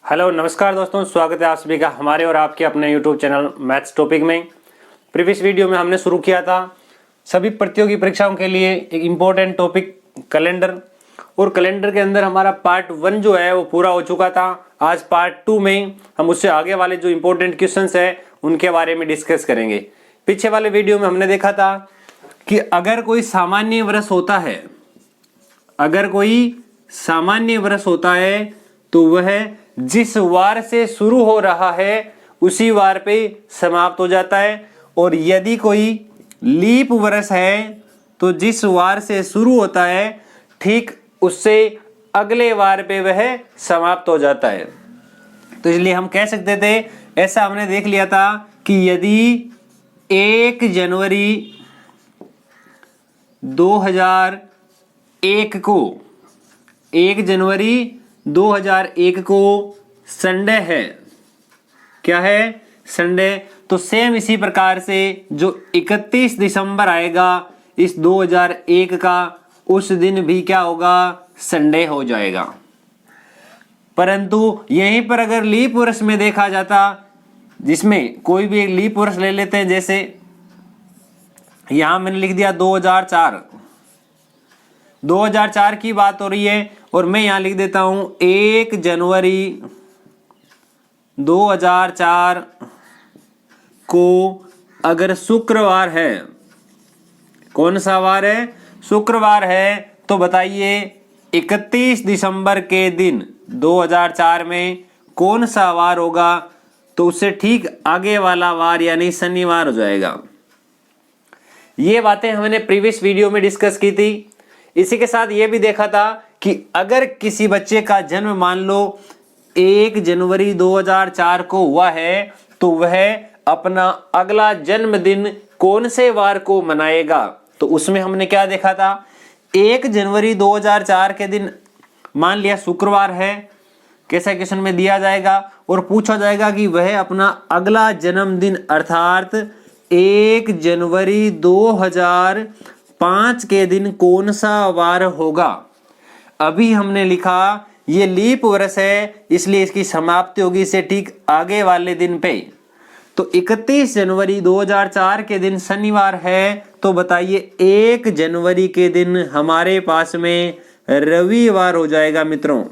Hello नमस्कार दोस्तों, स्वागत है आप सभी का हमारे और आपके अपने यूट्यूब चैनल मैथ्स टॉपिक में। प्रीवियस वीडियो में हमने शुरू किया था सभी प्रतियोगी परीक्षाओं के लिए एक इम्पोर्टेंट टॉपिक कैलेंडर, और कैलेंडर के अंदर हमारा पार्ट 1 जो है वो पूरा हो चुका था। आज पार्ट 2 में हम उससे आगे वाले जो इम्पोर्टेंट क्वेश्चंस है उनके बारे में डिस्कस करेंगे। पीछे वाले वीडियो में हमने देखा था कि अगर कोई सामान्य वर्ष होता है, अगर कोई सामान्य वर्ष होता है तो वह जिस वार से शुरू हो रहा है उसी वार पे समाप्त हो जाता है, और यदि कोई लीप वर्ष है तो जिस वार से शुरू होता है ठीक उससे अगले वार पे वह समाप्त हो जाता है। तो इसलिए हम कह सकते थे, ऐसा हमने देख लिया था कि यदि 1 जनवरी 2001 को 1 जनवरी 2001 को संडे है, क्या है? संडे। तो सेम इसी प्रकार से जो 31 दिसंबर आएगा इस 2001 का, उस दिन भी क्या होगा? संडे हो जाएगा। परंतु यहीं पर अगर लीप वर्ष में देखा जाता, जिसमें कोई भी एक लीप वर्ष ले लेते हैं, जैसे यहां मैंने लिख दिया 2004 की बात हो रही है, और मैं यहां लिख देता हूं 1 जनवरी 2004 को अगर शुक्रवार है, कौन सा वार है? शुक्रवार है। तो बताइए 31 दिसंबर के दिन 2004 में कौन सा वार होगा? तो उससे ठीक आगे वाला वार यानी शनिवार हो जाएगा। ये बातें हमने प्रीवियस वीडियो में डिस्कस की थी। इसी के साथ ये भी देखा था कि अगर किसी बच्चे का जन्म मान लो 1 जनवरी 2004 को हुआ है तो वह अपना अगला जन्मदिन कौन से वार को मनाएगा? तो उसमें हमने क्या देखा था, 1 जनवरी 2004 के दिन मान लिया शुक्रवार है, कैसा क्वेश्चन में दिया जाएगा और पूछा जाएगा कि वह अपना अगला जन्मदिन अर्थात 1 जनवरी 2005 के दिन कौन सा वार होगा। अभी हमने लिखा ये लीप वर्ष है, इसलिए इसकी समाप्ति होगी इसे ठीक आगे वाले दिन पे। तो 31 जनवरी 2004 के दिन शनिवार है, तो बताइए 1 जनवरी के दिन हमारे पास में रविवार हो जाएगा। मित्रों,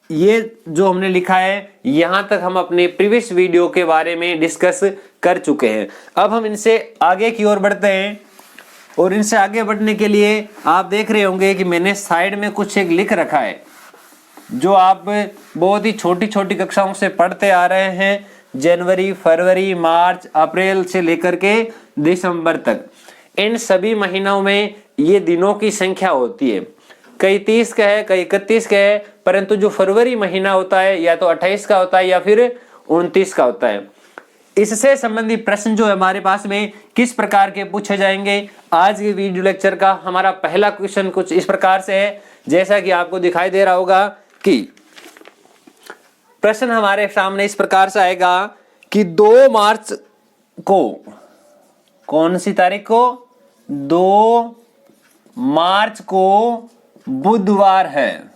ये जो हमने लिखा है यहां तक हम अपने प्रीवियस वीडियो के बारे में डिस्कस कर चुके हैं। अब हम इनसे आगे की ओर बढ़ते हैं, और इनसे आगे बढ़ने के लिए आप देख रहे होंगे कि मैंने साइड में कुछ एक लिख रखा है जो आप बहुत ही छोटी छोटी कक्षाओं से पढ़ते आ रहे हैं, जनवरी, फरवरी, मार्च, अप्रैल से लेकर के दिसंबर तक। इन सभी महीनों में ये दिनों की संख्या होती है, कई 30 का है, कई 31 का है, परंतु जो फरवरी महीना होता है या तो 28 का होता है या फिर 29 का होता है। इससे संबंधित प्रश्न जो हमारे पास में किस प्रकार के पूछे जाएंगे, आज के वीडियो लेक्चर का हमारा पहला क्वेश्चन कुछ इस प्रकार से है, जैसा कि आपको दिखाई दे रहा होगा कि प्रश्न हमारे सामने इस प्रकार से आएगा कि 2 मार्च को, कौन सी तारीख को? 2 मार्च को बुधवार है।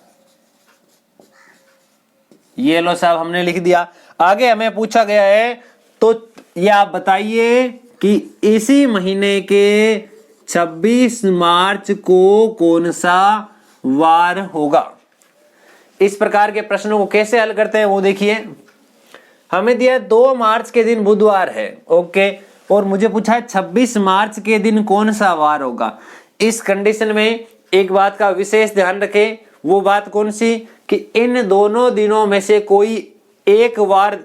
ये लो साहब हमने लिख दिया। आगे हमें पूछा गया है, तो ये आप बताइए कि इसी महीने के 26 मार्च को कौन सा वार होगा। इस प्रकार के प्रश्नों को कैसे हल करते हैं वो देखिए। हमें दिया 2 मार्च के दिन बुधवार है, ओके, और मुझे पूछा है 26 मार्च के दिन कौन सा वार होगा। इस कंडीशन में एक बात का विशेष ध्यान रखें, वो बात कौन सी कि इन दोनों दिनों में से कोई एक वार,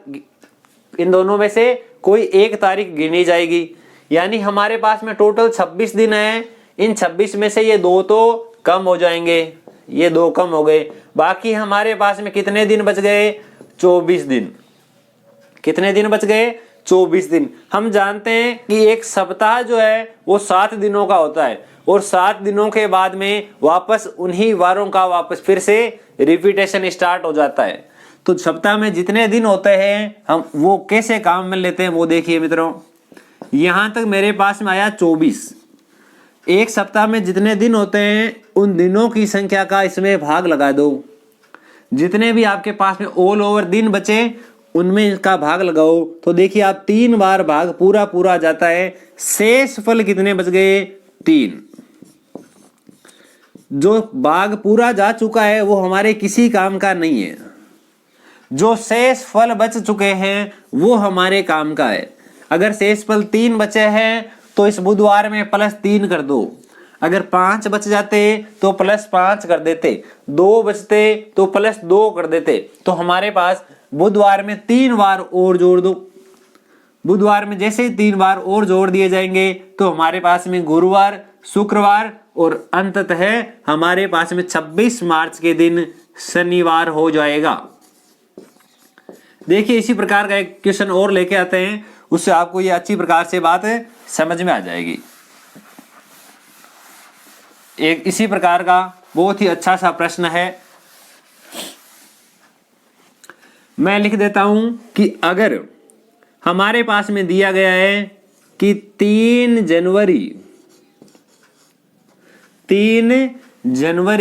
इन दोनों में से कोई एक तारीख गिनी जाएगी। यानी हमारे पास में टोटल 26 दिन है, इन 26 में से ये 2 तो कम हो जाएंगे, ये 2 कम हो गए, बाकी हमारे पास में कितने दिन बच गए? 24 दिन। कितने दिन बच गए? 24 दिन। हम जानते हैं कि एक सप्ताह जो है वो 7 दिनों का होता है, और 7 दिनों के बाद में वापस उन्हीं वारों का वापस फिर से रिपीटेशन स्टार्ट हो जाता है। तो सप्ताह में जितने दिन होते हैं हम वो कैसे काम में लेते हैं वो देखिए मित्रों। यहां तक मेरे पास में आया 24। एक सप्ताह में जितने दिन होते हैं उन दिनों की संख्या का इसमें भाग लगा दो। जितने भी आपके पास में ऑल ओवर दिन बचे उनमें इसका भाग लगाओ। तो देखिए आप 3 बार भाग पूरा पूरा जाता है, शेष फल कितने बच गए? 3। जो भाग पूरा जा चुका है वो हमारे किसी काम का नहीं है, जो शेष फल बच चुके हैं वो हमारे काम का है। अगर शेष फल 3 बचे हैं तो इस बुधवार में +3 कर दो, अगर 5 बच जाते तो +5 कर देते, 2 बचते तो +2 कर देते। तो हमारे पास बुधवार में 3 बार और जोड़ दो। बुधवार में जैसे ही 3 बार और जोड़ दिए जाएंगे तो हमारे पास में गुरुवार, शुक्रवार और अंततः हमारे पास में 26 मार्च के दिन शनिवार हो जाएगा। देखिए इसी प्रकार का एक क्वेश्चन और लेके आते हैं, उससे आपको ये अच्छी प्रकार से बात समझ में आ जाएगी। एक इसी प्रकार का बहुत ही अच्छा सा प्रश्न है, मैं लिख देता हूं कि अगर हमारे पास में दिया गया है कि 3 जनवरी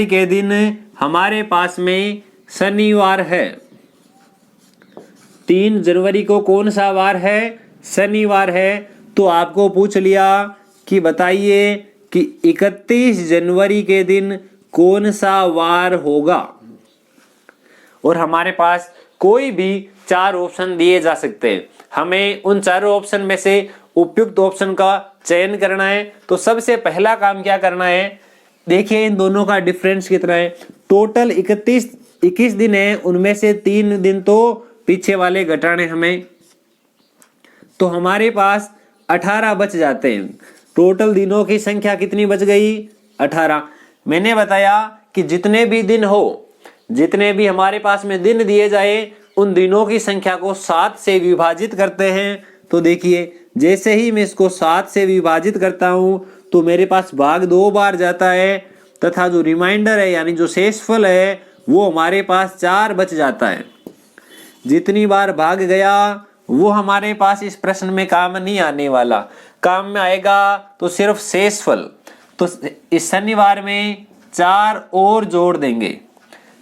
के दिन हमारे पास में शनिवार है। 3 जनवरी को कौन सा वार है? शनिवार है। तो आपको पूछ लिया कि बताइए कि 31 जनवरी के दिन कौन सा वार होगा, और हमारे पास कोई भी 4 ऑप्शन दिए जा सकते हैं। हमें उन चारों ऑप्शन में से उपयुक्त ऑप्शन का चयन करना है। तो सबसे पहला काम क्या करना है, देखिए इन दोनों का डिफरेंस कितना है। टोटल 21 दिन है, उनमें से 3 दिन तो पीछे वाले घटाने हमें, तो हमारे पास 18 बच जाते हैं। टोटल दिनों की संख्या कितनी बच गई? 18। मैंने बताया कि जितने भी दिन हो, जितने भी हमारे पास में दिन दिए जाए, उन दिनों की संख्या को 7 से विभाजित करते हैं। तो देखिए जैसे ही मैं इसको 7 से विभाजित करता हूं तो मेरे पास भाग 2 बार जाता है, तथा जो रिमाइंडर है यानी जो शेषफल है वो हमारे पास 4 बच जाता है। जितनी बार भाग गया वो हमारे पास इस प्रश्न में काम नहीं आने वाला, काम में आएगा तो सिर्फ शेषफल। तो इस शनिवार में 4 और जोड़ देंगे।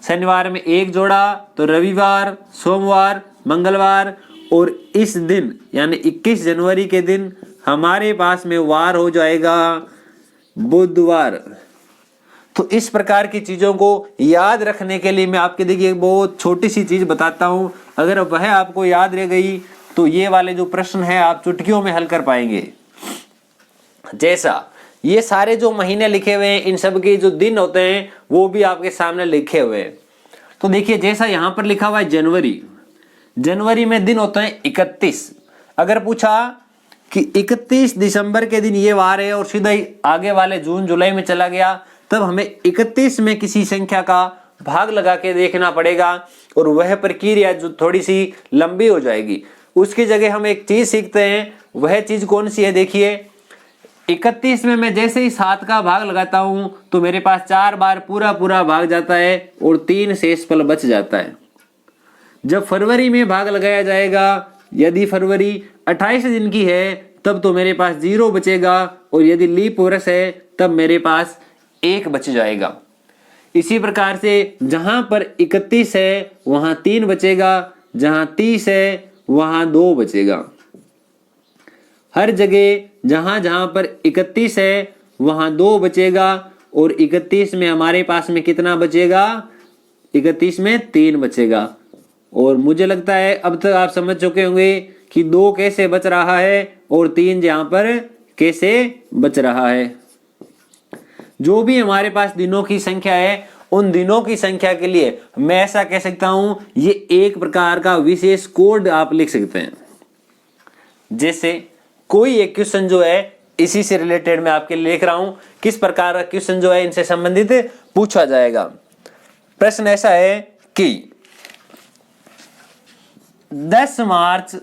शनिवार में 1 जोड़ा तो रविवार, सोमवार, मंगलवार, और इस दिन यानी 21 जनवरी के दिन हमारे पास में वार हो जाएगा बुधवार। तो इस प्रकार की चीजों को याद रखने के लिए मैं आपके देखिए एक बहुत छोटी सी चीज बताता हूं, अगर वह आपको याद रह गई तो ये वाले जो प्रश्न है आप चुटकियों में हल कर पाएंगे। जैसा ये सारे जो महीने लिखे हुए हैं, इन सब के जो दिन होते हैं वो भी आपके सामने लिखे हुए हैं। तो देखिए जैसा यहां पर लिखा हुआ है जनवरी में दिन होते हैं 31। अगर पूछा कि 31 दिसंबर के दिन ये वार है और सीधा ही आगे वाले जून जुलाई में चला गया, तब हमें 31 में किसी संख्या का भाग लगा के देखना पड़ेगा, और वह प्रक्रिया जो थोड़ी सी लंबी हो जाएगी। उसकी जगह हम एक चीज सीखते हैं, वह चीज कौन सी है? देखिए 31 में मैं जैसे ही 7 का भाग लगाता हूं तो मेरे पास 4 बार पूरा पूरा भाग जाता है और 3 शेषफल बच जाता है। जब फरवरी में भाग लगाया जाएगा, यदि फरवरी 28 दिन की है तब तो मेरे पास 0 बचेगा, और यदि लीप वर्ष है तब मेरे पास 1 बच जाएगा। इसी प्रकार से जहां पर 31 है वहां 3 बचेगा, जहां 30 है वहां 2 बचेगा। हर जगह जहां जहां पर 31 है वहां 2 बचेगा, और 31 में हमारे पास में कितना बचेगा? 31 में 3 बचेगा। और मुझे लगता है अब तक आप समझ चुके होंगे कि 2 कैसे बच रहा है और 3 यहां पर कैसे बच रहा है। जो भी हमारे पास दिनों की संख्या है, उन दिनों की संख्या के लिए मैं ऐसा कह सकता हूं, ये एक प्रकार का विशेष कोड आप लिख सकते हैं। जैसे कोई एक क्वेश्चन जो है इसी से रिलेटेड मैं आपके लिए लिख रहा हूं, किस प्रकार का क्वेश्चन जो है इनसे संबंधित पूछा जाएगा। प्रश्न ऐसा है कि 10 मार्च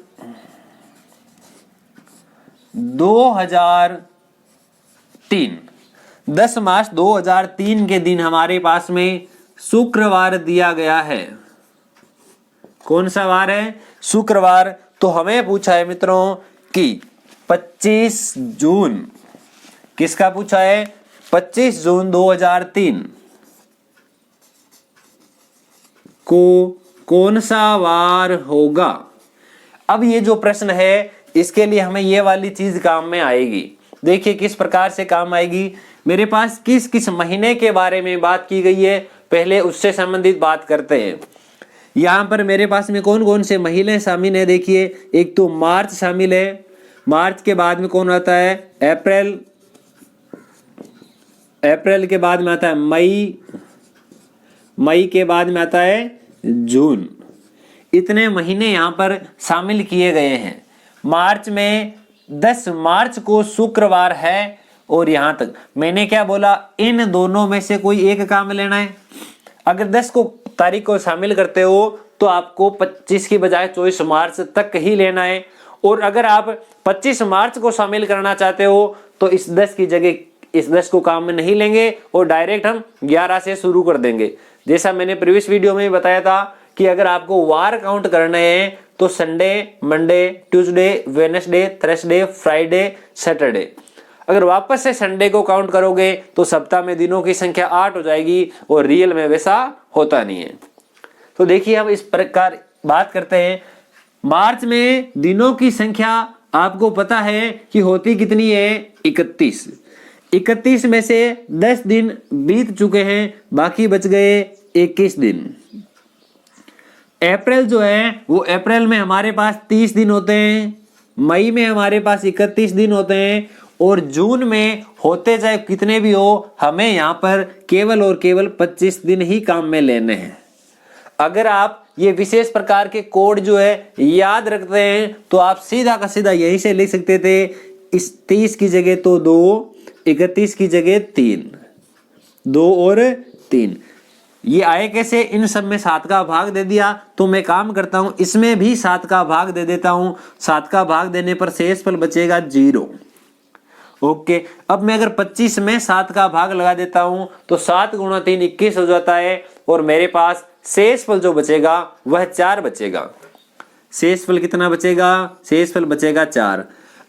2003 के दिन हमारे पास में शुक्रवार दिया गया है। कौन सा वार है? शुक्रवार। तो हमें पूछा है मित्रों कि 25 जून, किसका पूछा है? 25 जून 2003 को कौन सा वार होगा। अब ये जो प्रश्न है इसके लिए हमें ये वाली चीज काम में आएगी। देखिए किस प्रकार से काम आएगी। मेरे पास किस किस महीने के बारे में बात की गई है, पहले उससे संबंधित बात करते हैं। यहाँ पर मेरे पास में कौन कौन से महीने शामिल है, देखिए एक तो मार्च शामिल है, मार्च के बाद में कौन आता है अप्रैल, अप्रैल के बाद में आता है मई, मई के बाद में आता है जून। इतने महीने यहाँ पर शामिल किए गए हैं। मार्च में 10 मार्च को शुक्रवार है और यहाँ तक मैंने क्या बोला, इन दोनों में से कोई एक काम लेना है। अगर 10 को तारीख को शामिल करते हो तो आपको 25 की बजाय 24 मार्च तक ही लेना है, और अगर आप 25 मार्च को शामिल करना चाहते हो तो इस 10 की जगह इस 10 को काम में नहीं लेंगे और डायरेक्ट हम 11 से शुरू कर देंगे। जैसा मैंने प्रीवियस वीडियो में बताया था कि अगर आपको वार काउंट करने हैं तो Sunday, Monday, Tuesday, Wednesday, Thursday, Friday, Saturday. अगर वापस से संडे को काउंट करोगे तो सप्ताह में दिनों की संख्या 8 हो जाएगी और रियल में वैसा होता नहीं है। तो देखिए हम इस प्रकार बात करते हैं। मार्च में दिनों की संख्या आपको पता है कि होती कितनी है, 31। 31 में से 10 दिन बीत चुके हैं, बाकी बच गए 21 दिन। अप्रैल जो है वो अप्रैल में हमारे पास 30 दिन होते हैं, मई में हमारे पास 31 दिन होते हैं, और जून में होते चाहे कितने भी हो हमें यहाँ पर केवल और केवल 25 दिन ही काम में लेने हैं। अगर आप ये विशेष प्रकार के कोड जो है याद रखते हैं तो आप सीधा का सीधा यहीं से लिख सकते थे, इस 30 की जगह तो 2, 31 की जगह 3, 2 और 3। ये आए कैसे, इन सब में 7 का भाग दे दिया। तो मैं काम करता हूं इसमें भी 7 का भाग दे देता हूं। 7 का भाग देने पर शेषफल बचेगा 0। ओके, अब मैं अगर 25 में 7 का भाग लगा देता हूं तो 7 गुणा 3 21 हो जाता है, और मेरे पास शेषफल जो बचेगा वह 4 बचेगा। शेषफल कितना बचेगा, शेषफल बचेगा 4।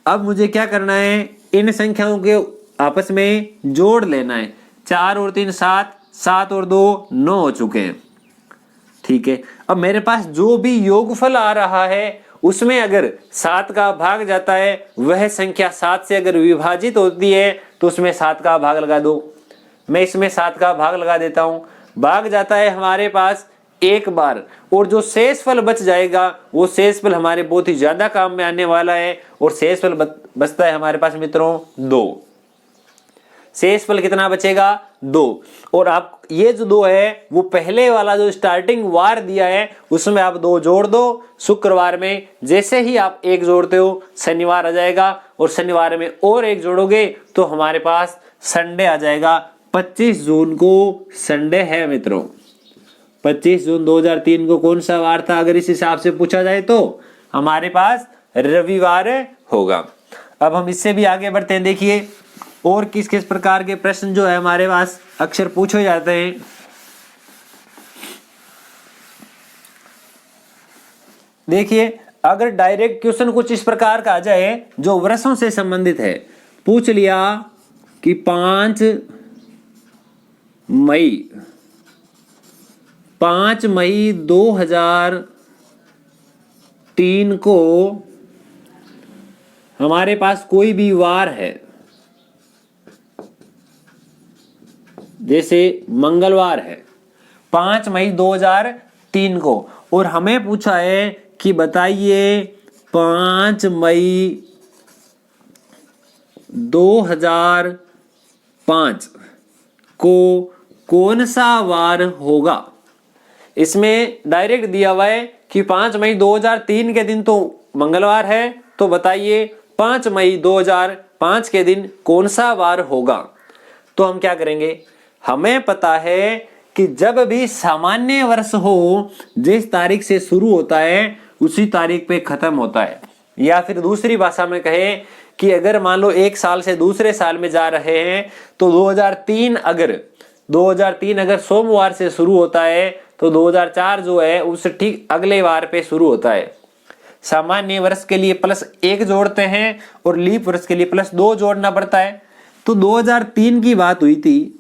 अब मुझे क्या करना है, इन संख्याओं के आपस में जोड़ लेना है। 4 और 3 7, 7 और 2 9 हो चुके हैं। ठीक है, अब मेरे पास जो भी योगफल आ रहा है उसमें अगर 7 का भाग जाता है, वह संख्या 7 से अगर विभाजित होती है तो उसमें 7 का भाग लगा दो। मैं इसमें 7 का भाग लगा देता हूं। भाग जाता है हमारे पास एक बार, और जो शेषफल बच जाएगा वो शेषफल हमारे बहुत ही ज्यादा काम में आने वाला है, और शेषफल बचता है हमारे पास मित्रों 2। शेषफल कितना बचेगा, 2। और आप ये जो 2 है वो पहले वाला जो स्टार्टिंग वार दिया है उसमें आप 2 जोड़ दो। शुक्रवार में जैसे ही आप 1 जोड़ते हो शनिवार आ जाएगा, और शनिवार में और 1 जोड़ोगे तो हमारे पास संडे आ जाएगा। 25 जून को संडे है मित्रों। 25 जून 2003 को कौन सा वार था, अगर इस हिसाब से पूछा जाए तो हमारे पास रविवार होगा। अब हम इससे भी आगे बढ़ते हैं। देखिए और किस किस प्रकार के प्रश्न जो है हमारे पास अक्सर पूछे जाते हैं। देखिए अगर डायरेक्ट क्वेश्चन कुछ इस प्रकार का आ जाए जो वर्षों से संबंधित है, पूछ लिया कि 5 मई 2003 को हमारे पास कोई भी वार है, जैसे मंगलवार है 5 मई 2003 को, और हमें पूछा है कि बताइए 5 मई 2005 को कौन सा वार होगा। इसमें डायरेक्ट दिया हुआ है कि 5 मई 2003 के दिन तो मंगलवार है, तो बताइए 5 मई 2005 के दिन कौन सा वार होगा। तो हम क्या करेंगे, हमें पता है कि जब भी सामान्य वर्ष हो, जिस तारीख से शुरू होता है उसी तारीख पे खत्म होता है। या फिर दूसरी भाषा में कहे कि अगर मान लो एक साल से दूसरे साल में जा रहे हैं तो 2003 अगर सोमवार से शुरू होता है तो 2004 जो है उससे ठीक अगले वार पे शुरू होता है। सामान्य वर्ष के लिए +1 जोड़ते हैं और लीप वर्ष के लिए +2 जोड़ना पड़ता है। तो 2003 की बात हुई थी।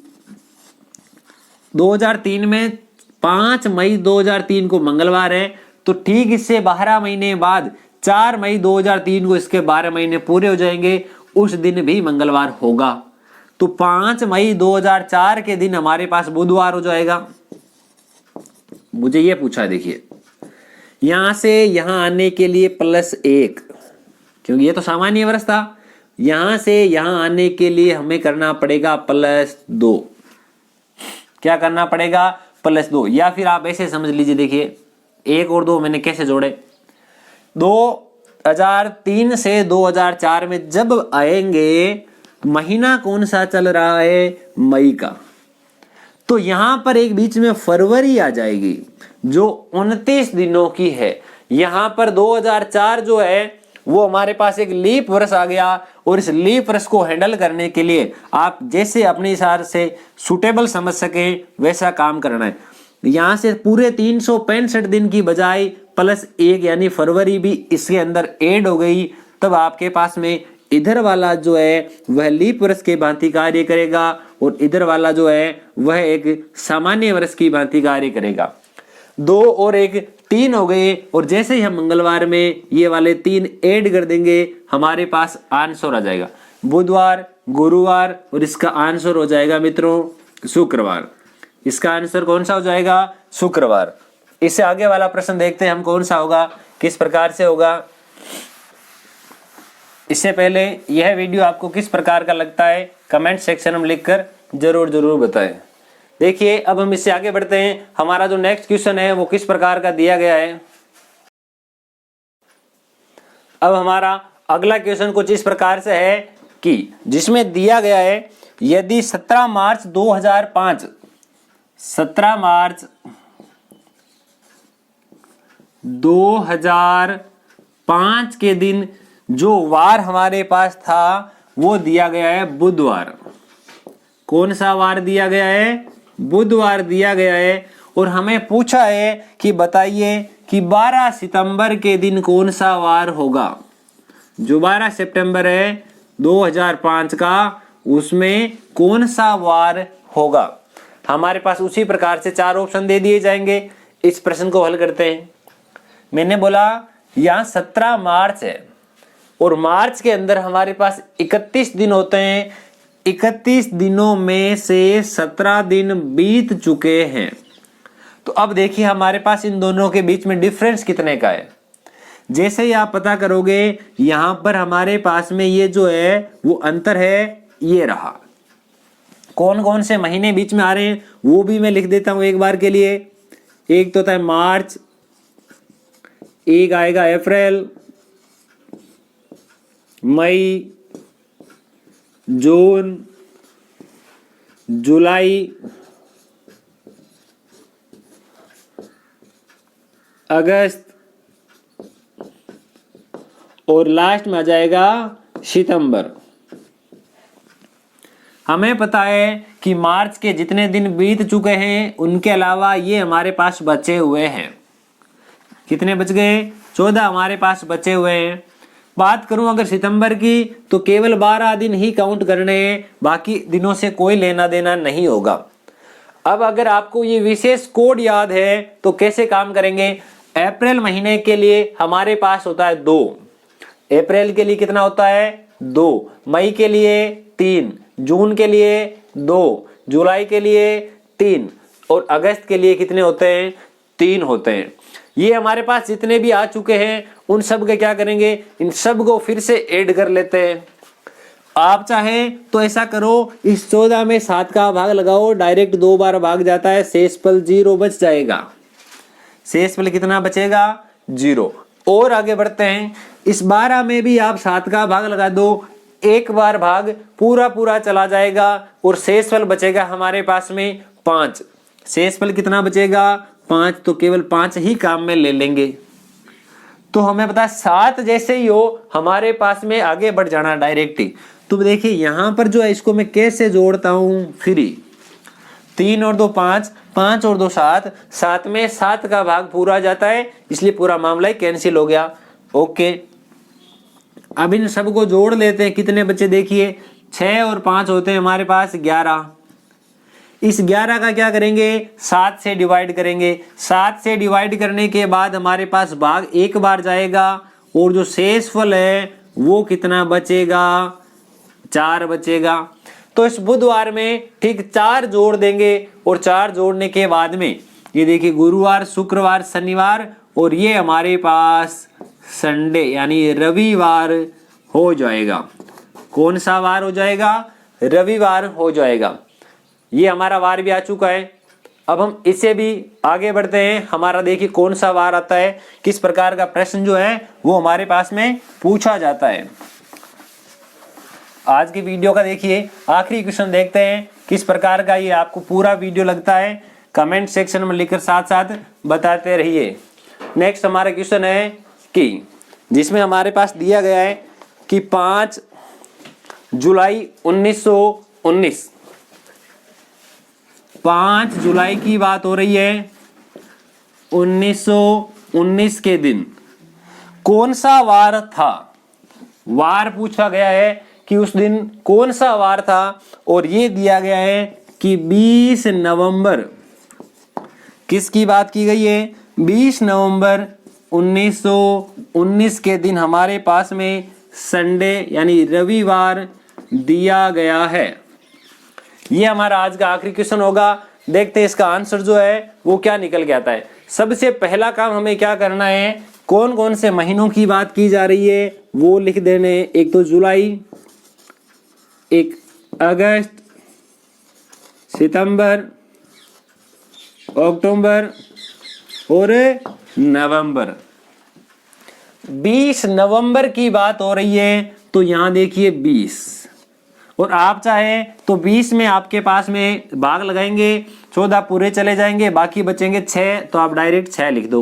2003 में 5 मई 2003 को मंगलवार है, तो ठीक इससे 12 महीने बाद 4 मई 2003 को इसके 12 महीने पूरे हो जाएंगे, उस दिन भी मंगलवार होगा। तो 5 मई 2004 के दिन हमारे पास बुधवार हो जाएगा। मुझे ये पूछा, देखिए यहां से यहां आने के लिए +1, क्योंकि ये तो सामान्य वर्ष था, यहां से यहां आने के लिए हमें करना पड़ेगा +2। क्या करना पड़ेगा? +2। या फिर आप ऐसे समझ लीजिए, देखिए 1 और 2 मैंने कैसे जोड़े, 2003 से 2004 में जब आएंगे, महीना कौन सा चल रहा है? मई का। तो यहां पर एक बीच में फरवरी आ जाएगी जो 29 दिनों की है। यहां पर 2004 जो है वो हमारे पास एक लीप वर्ष आ गया, और इस लीप वर्ष को हैंडल करने के लिए आप जैसे अपने हिसाब से सुटेबल समझ सके वैसा काम करना है। यहां से पूरे 365 दिन की बजाय +1 यानी फरवरी भी इसके अंदर ऐड हो गई, तब आपके पास में इधर वाला जो है वह लीप वर्ष के भांति कार्य करेगा, और इधर वाला जो है वह एक सामान्य वर्ष की भांति कार्य करेगा। 2 और 1 3 हो गए, और जैसे ही हम मंगलवार में ये वाले 3 ऐड कर देंगे, हमारे पास आंसर आ जाएगा बुधवार, गुरुवार, और इसका आंसर हो जाएगा मित्रों शुक्रवार। इसका आंसर कौन सा हो जाएगा? शुक्रवार। इससे आगे वाला प्रश्न देखते हैं हम कौन सा होगा, किस प्रकार से होगा। इससे पहले यह वीडियो आपको किस प्रकार का लगता है कमेंट सेक्शन में लिखकर जरूर बताएं। देखिए अब हम इससे आगे बढ़ते हैं। हमारा जो नेक्स्ट क्वेश्चन है वो किस प्रकार का दिया गया है। अब हमारा अगला क्वेश्चन कुछ इस प्रकार से है कि जिसमें दिया गया है, यदि 17 मार्च 2005 के दिन जो वार हमारे पास था वो दिया गया है बुधवार। कौन सा वार दिया गया है? बुधवार दिया गया है। और हमें पूछा है कि बताइए कि 12 सितंबर के दिन कौन सा वार होगा। जो 12 सितंबर है 2005 का, उसमें कौन सा वार होगा। हमारे पास उसी प्रकार से 4 ऑप्शन दे दिए जाएंगे। इस प्रश्न को हल करते हैं। मैंने बोला यहाँ 17 मार्च है, और मार्च के अंदर हमारे पास 31 दिन होते हैं। 31 दिनों में से 17 दिन बीत चुके हैं। तो अब देखिए हमारे पास इन दोनों के बीच में डिफरेंस कितने का है। जैसे ही आप पता करोगे, यहां पर हमारे पास में ये जो है वो अंतर है, ये रहा। कौन कौन से महीने बीच में आ रहे हैं वो भी मैं लिख देता हूं एक बार के लिए। एक तो होता है मार्च, एक आएगा अप्रैल, मई, जून, जुलाई, अगस्त, और लास्ट में आ जाएगा सितंबर। हमें पता है कि मार्च के जितने दिन बीत चुके हैं उनके अलावा ये हमारे पास बचे हुए हैं। कितने बच गए? 14 हमारे पास बचे हुए हैं। बात करूं अगर सितंबर की, तो केवल 12 दिन ही काउंट करने हैं, बाकी दिनों से कोई लेना देना नहीं होगा। अब अगर आपको ये विशेष कोड याद है तो कैसे काम करेंगे। अप्रैल महीने के लिए हमारे पास होता है 2, अप्रैल के लिए कितना होता है? 2, मई के लिए 3, जून के लिए 2, जुलाई के लिए 3, और अगस्त के लिए कितने होते हैं? 3 होते हैं। ये हमारे पास जितने भी आ चुके हैं उन सब के क्या करेंगे, इन सब को फिर से ऐड कर लेते हैं। आप चाहे तो ऐसा करो, इस 14 में 7 का भाग लगाओ, डायरेक्ट 2 बार भाग जाता है, शेषफल 0 बच जाएगा। शेषफल कितना बचेगा? 0। और आगे बढ़ते हैं। इस 12 में भी आप 7 का भाग लगा दो, एक बार भाग पूरा चला जाएगा, और शेषफल बचेगा हमारे पास में 5। शेषफल कितना बचेगा? 5। तो केवल 5 ही काम में ले लेंगे। तो हमें पता 7 जैसे ही हो हमारे पास में आगे बढ़ जाना डायरेक्ट ही। तो देखिए यहां पर जो है इसको मैं कैसे जोड़ता हूं, फ्री। 3 और 2 5, 5 और 2 7, 7 में 7 का भाग पूरा जाता है, इसलिए पूरा मामला ही कैंसिल हो गया। ओके, अब इन सबको जोड़ लेते हैं। कितने बच्चे देखिए, 6 और 5 होते हैं हमारे पास 11। इस 11 का क्या करेंगे, 7 से डिवाइड करेंगे। 7 से डिवाइड करने के बाद हमारे पास भाग एक बार जाएगा और जो शेषफल है वो कितना बचेगा, 4 बचेगा। तो इस बुधवार में ठीक 4 जोड़ देंगे और 4 जोड़ने के बाद में ये देखिए गुरुवार, शुक्रवार, शनिवार और ये हमारे पास संडे यानी रविवार हो जाएगा। कौन सा वार हो जाएगा, रविवार हो जाएगा। ये हमारा वार भी आ चुका है। अब हम इससे भी आगे बढ़ते हैं। हमारा देखिए कौन सा वार आता है, किस प्रकार का प्रश्न जो है वो हमारे पास में पूछा जाता है। आज की वीडियो का देखिए आखिरी क्वेश्चन देखते हैं किस प्रकार का ये आपको पूरा वीडियो लगता है। कमेंट सेक्शन में लिखकर साथ साथ बताते रहिए। नेक्स्ट हमारा क्वेश्चन है कि जिसमें हमारे पास दिया गया है कि 5 जुलाई 1919, 5 जुलाई की बात हो रही है। 1919 के दिन कौन सा वार था, वार पूछा गया है कि उस दिन कौन सा वार था और ये दिया गया है कि 20 नवंबर, किसकी बात की गई है, 20 नवंबर 1919 के दिन हमारे पास में संडे यानी रविवार दिया गया है। ये हमारा आज का आखिरी क्वेश्चन होगा। देखते हैं इसका आंसर जो है वो क्या निकल के आता है। सबसे पहला काम हमें क्या करना है, कौन कौन से महीनों की बात की जा रही है वो लिख देने। एक तो जुलाई, एक अगस्त, सितंबर, अक्टूबर और नवंबर। 20 नवंबर की बात हो रही है तो यहां देखिए 20 और आप चाहे तो 20 में आपके पास में भाग लगाएंगे, 14 पूरे चले जाएंगे, बाकी बचेंगे 6, तो आप डायरेक्ट 6 लिख दो।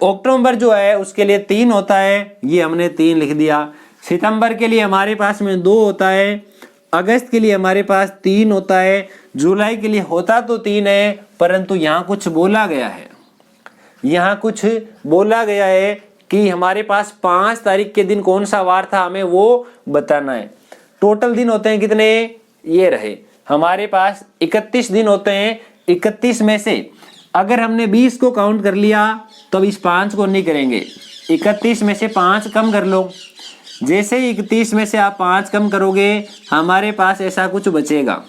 अक्टूबर जो है उसके लिए 3 होता है, ये हमने 3 लिख दिया। सितंबर के लिए हमारे पास में 2 होता है, अगस्त के लिए हमारे पास 3 होता है, जुलाई के लिए होता तो 3 है परंतु यहाँ कुछ बोला गया है, यहाँ कुछ बोला गया है कि हमारे पास 5 तारीख के दिन कौन सा वार था हमें वो बताना है। टोटल दिन होते हैं कितने, ये रहे हमारे पास 31 दिन होते हैं। 31 में से अगर हमने 20 को काउंट कर लिया तो अब इस 5 को नहीं करेंगे, 31 में से 5 कम कर लो। जैसे ही 31 में से आप 5 कम करोगे हमारे पास ऐसा कुछ बचेगा।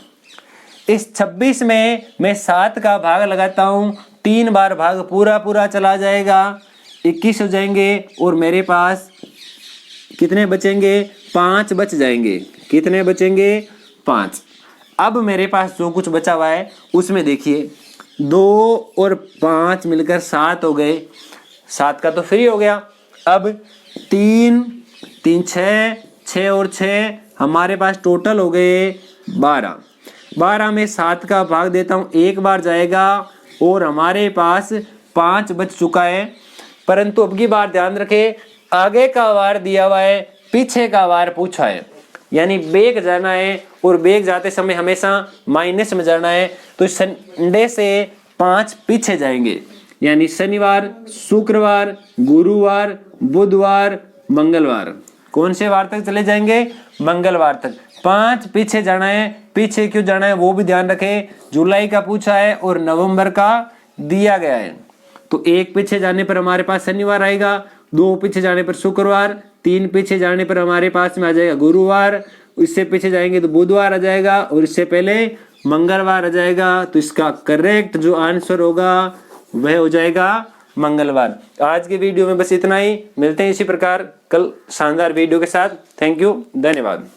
इस 26 में मैं 7 का भाग लगाता हूँ, 3 बार भाग पूरा पूरा चला जाएगा, 21 हो जाएंगे और मेरे पास कितने बचेंगे, 5 बच जाएंगे। कितने बचेंगे, 5। अब मेरे पास जो कुछ बचा हुआ है उसमें देखिए 2 और 5 मिलकर 7 हो गए, 7 का तो फ्री हो गया। अब 3 6, 6 और 6 हमारे पास टोटल हो गए 12। 12 में 7 का भाग देता हूँ, 1 बार जाएगा और हमारे पास 5 बच चुका है। परंतु अब की बार ध्यान रखें, आगे का वार दिया हुआ है, पीछे का वार पूछा है, यानी बेग जाना है और बेग जाते समय हमेशा माइनस में जाना है। तो संडे से 5 पीछे जाएंगे, यानी शनिवार, शुक्रवार, गुरुवार, बुधवार, मंगलवार। कौन से वार तक चले जाएंगे, मंगलवार तक। 5 पीछे जाना है, पीछे क्यों जाना है वो भी ध्यान रखें। जुलाई का पूछा है और नवंबर का दिया गया है, तो 1 पीछे जाने पर हमारे पास शनिवार आएगा, 2 पीछे जाने पर शुक्रवार, 3 पीछे जाने पर हमारे पास में आ जाएगा गुरुवार, इससे पीछे जाएंगे तो बुधवार आ जाएगा और इससे पहले मंगलवार आ जाएगा। तो इसका करेक्ट जो आंसर होगा वह हो जाएगा मंगलवार। आज की वीडियो में बस इतना ही, मिलते हैं इसी प्रकार कल शानदार वीडियो के साथ। थैंक यू, धन्यवाद।